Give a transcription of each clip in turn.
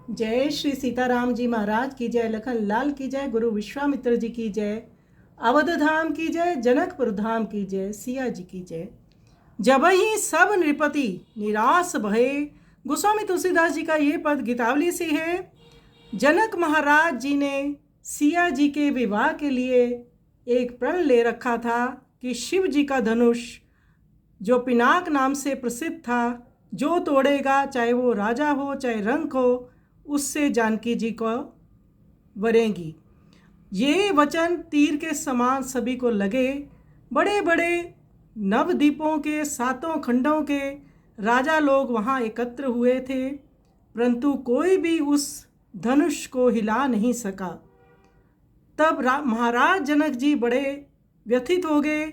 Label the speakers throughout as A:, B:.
A: जय श्री सीताराम जी महाराज की जय, लखन लाल की जय, गुरु विश्वामित्र जी की जय, अवध धाम की जय, जनकपुर धाम की जय, सिया जी की जय। जब ही सब नृपति निराश भये। गोस्वामी तुलसीदास जी का ये पद गीतावली से है। जनक महाराज जी ने सिया जी के विवाह के लिए एक प्रण ले रखा था कि शिव जी का धनुष जो पिनाक नाम से प्रसिद्ध था, जो तोड़ेगा चाहे वो राजा हो चाहे रंक हो, उससे जानकी जी को वरेंगी। ये वचन तीर के समान सभी को लगे। बड़े बड़े नवद्वीपों के 7 खंडों के राजा लोग वहाँ एकत्र हुए थे, परंतु कोई भी उस धनुष को हिला नहीं सका। तब महाराज जनक जी बड़े व्यथित हो गए।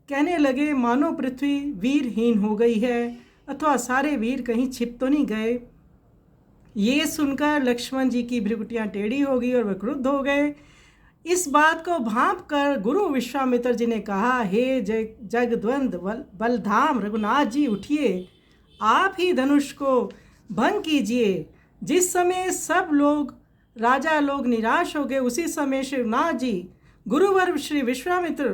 A: कहने लगे मानो पृथ्वी वीरहीन हो गई है, अथवा सारे वीर कहीं छिप तो नहीं गए। ये सुनकर लक्ष्मण जी की भ्रुकुटियाँ टेढ़ी हो गई और वे क्रुद्ध हो गए। इस बात को भांप कर गुरु विश्वामित्र जी ने कहा, हे जगद्वंद बलधाम रघुनाथ जी, उठिए, आप ही धनुष को भंग कीजिए। जिस समय सब लोग राजा लोग निराश हो गए, उसी समय शिवनाथ जी गुरुवर श्री विश्वामित्र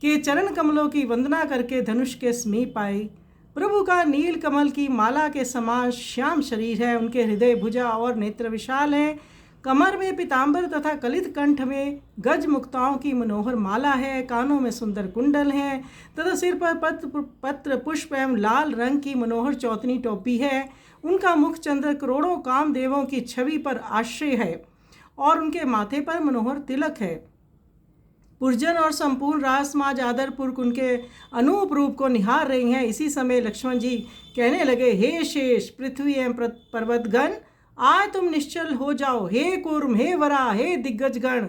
A: के चरण कमलों की वंदना करके धनुष के समीप आए। प्रभु का नील कमल की माला के समान श्याम शरीर है, उनके हृदय भुजा और नेत्र विशाल हैं, कमर में पीताम्बर तथा कलित कंठ में गज मुक्ताओं की मनोहर माला है, कानों में सुंदर कुंडल हैं तथा सिर पर पत्र पुष्प एवं लाल रंग की मनोहर चौतनी टोपी है। उनका मुख चंद्र करोड़ों कामदेवों की छवि पर आश्रय है और उनके माथे पर मनोहर तिलक है। पुरजन और संपूर्ण राजसमाज आदरपूर्वक उनके अनूप रूप को निहार रही हैं। इसी समय लक्ष्मण जी कहने लगे, हे शेष, पृथ्वी एवं पर्वतगण, आज तुम निश्चल हो जाओ। हे कूर्म, हे वरा, हे दिग्गजगण,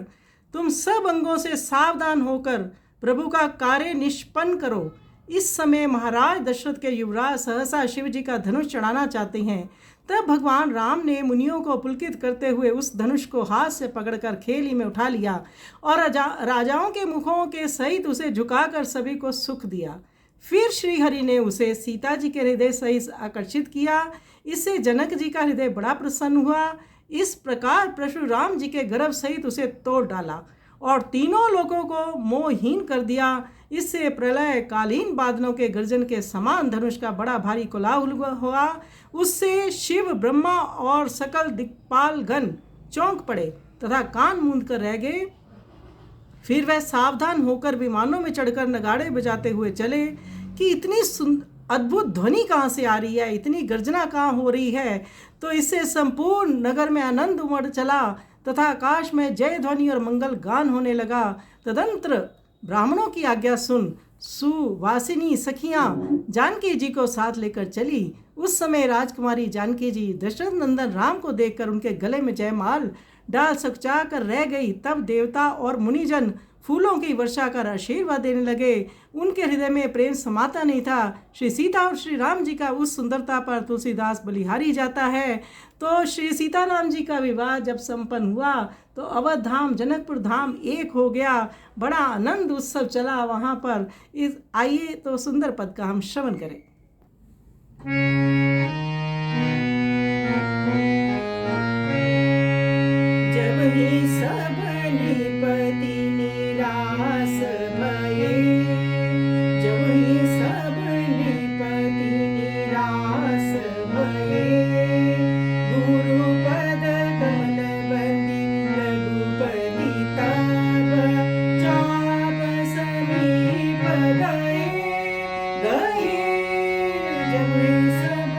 A: तुम सब अंगों से सावधान होकर प्रभु का कार्य निष्पन्न करो। इस समय महाराज दशरथ के युवराज सहसा शिव जी का धनुष चढ़ाना चाहते हैं। तब भगवान राम ने मुनियों को पुलकित करते हुए उस धनुष को हाथ से पकड़कर खेली में उठा लिया और राजाओं के मुखों के सहित उसे झुकाकर सभी को सुख दिया। फिर श्री हरि ने उसे सीता जी के हृदय सहित आकर्षित किया। इससे जनक जी का हृदय बड़ा प्रसन्न हुआ। इस प्रकार परशुराम जी के गर्भ सहित उसे तोड़ डाला और तीनों लोगों को मोहहीन कर दिया। इससे प्रलय कालीन बादलों के गर्जन के समान धनुष का बड़ा भारी कोलाहल हुआ। उससे शिव, ब्रह्मा और सकल दिक्पाल गण चौंक पड़े तथा कान मूंद कर रह गए। फिर वह सावधान होकर विमानों में चढ़कर नगाड़े बजाते हुए चले कि इतनी अद्भुत ध्वनि कहाँ से आ रही है, इतनी गर्जना कहाँ हो रही है। तो इससे संपूर्ण नगर में आनंद उमड़ चला तथा आकाश में जय ध्वनि और मंगल गान होने लगा। तदंतर ब्राह्मणों की आज्ञा सुन सुवासिनी सखियां जानकी जी को साथ लेकर चली। उस समय राजकुमारी जानकी जी दशरथ नंदन राम को देखकर उनके गले में जयमाल डाल सकचा कर रह गई। तब देवता और मुनिजन फूलों की वर्षा कर आशीर्वाद देने लगे। उनके हृदय में प्रेम समाता नहीं था। श्री सीता और श्री राम जी का उस सुंदरता पर तुलसीदास बलिहारी जाता है। तो श्री सीताराम जी का विवाह जब संपन्न हुआ तो अवध धाम जनकपुर धाम एक हो गया। बड़ा आनंद उत्सव चला वहाँ पर। आइए तो सुंदर पद का हम श्रवण करें। जब ही सब नृपति निराश भये, जब ही सब नृपति निराश भये, गुरुपद कमल बंदी रघुपति तब चाप समीप गए। जब ही सब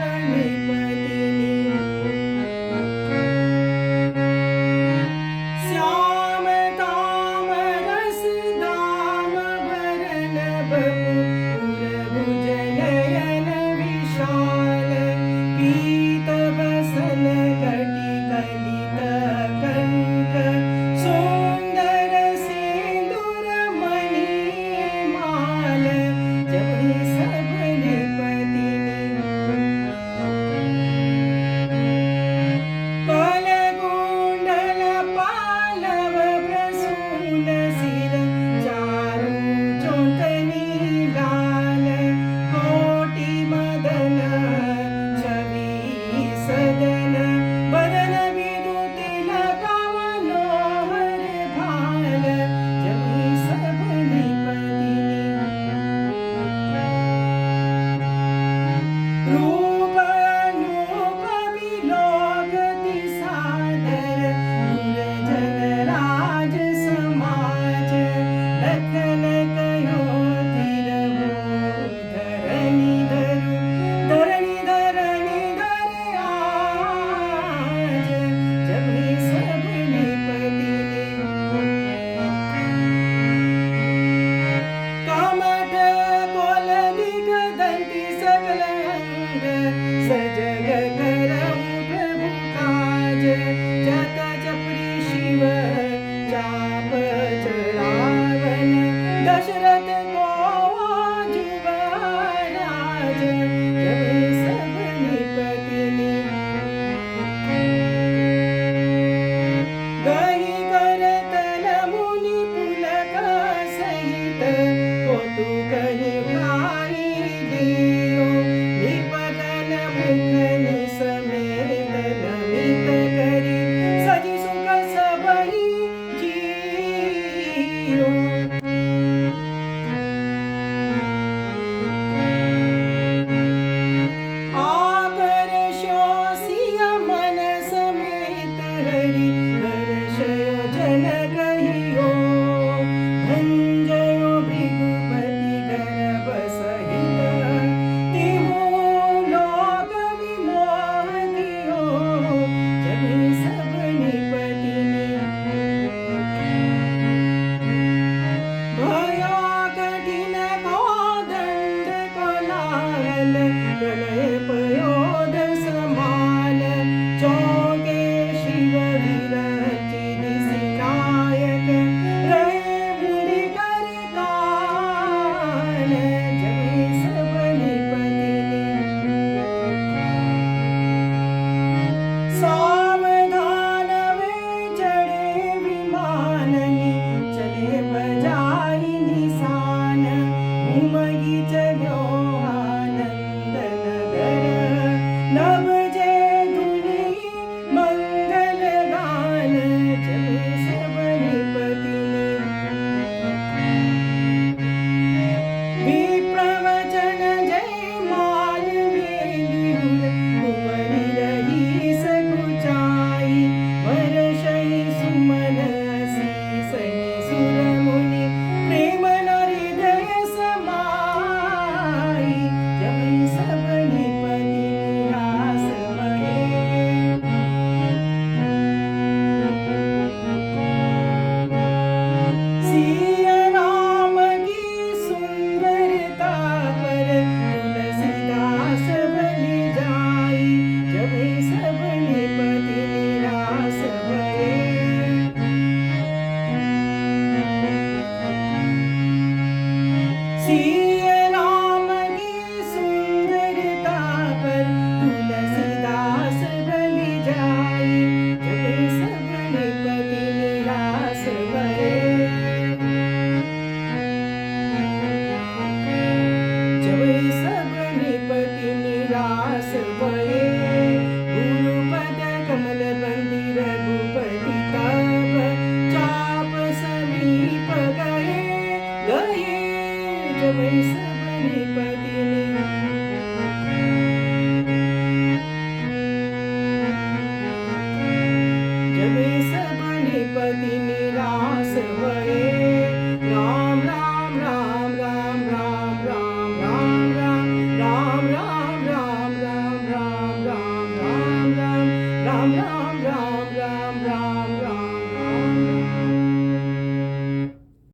A: सेवई